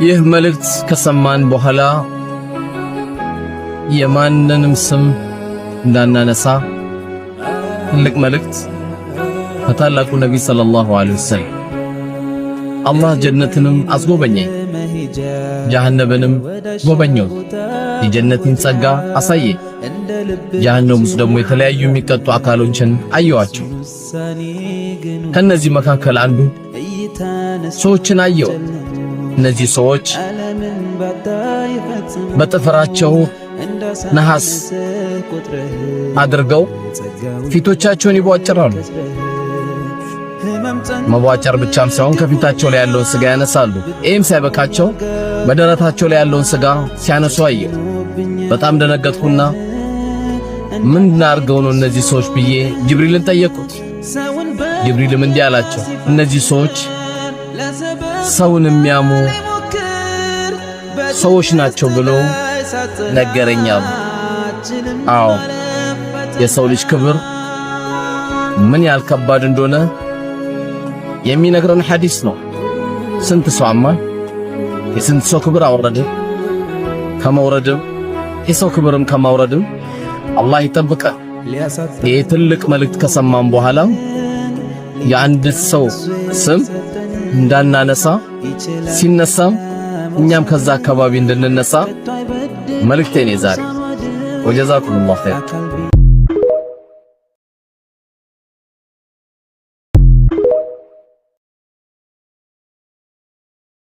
ይህ መልእክት ከሰማን በኋላ የማንንም ስም እንዳናነሳ ትልቅ መልእክት ከታላቁ ነብይ ሰለላሁ ዐለይሂ ወሰለም አላህ ጀነትንም አስጎበኘኝ ጀሃነምንም ጎበኘው የጀነትን ጸጋ አሳየኝ ጀሃነም ውስጥ ደግሞ የተለያዩ የሚቀጡ አካሎችን አየዋቸው ከነዚህ መካከል አንዱ ሰዎችን አየው እነዚህ ሰዎች በጥፍራቸው ነሐስ አድርገው ፊቶቻቸውን ይቧጭራሉ መቧጨር ብቻም ሳይሆን ከፊታቸው ላይ ያለውን ስጋ ያነሳሉ ኤም ሳይበቃቸው በደረታቸው ላይ ያለውን ስጋ ሲያነሱ አየሁ በጣም ደነገጥኩና ምን እናርገው ነው እነዚህ ሰዎች ብዬ ጅብሪልን ጠየቅኩት ጅብሪልም እንዲህ አላቸው እነዚህ ሰዎች ሰውን የሚያሙ ሰዎች ናቸው ብሎ ነገረኛል አዎ የሰው ልጅ ክብር ምን ያህል ከባድ እንደሆነ የሚነግረን ሐዲስ ነው ስንት ሰው አማን የስንት ሰው ክብር አወረደ ከመውረድም የሰው ክብርም ከማውረድም አላህ ይጠብቀ ይሄ ትልቅ መልእክት ከሰማን በኋላ የአንድ ሰው ስም እንዳናነሳ ሲነሳም እኛም ከዛ አካባቢ እንድንነሳ መልእክቴ ነው ዛሬ ወጀዛኩሙላሁ ኸይር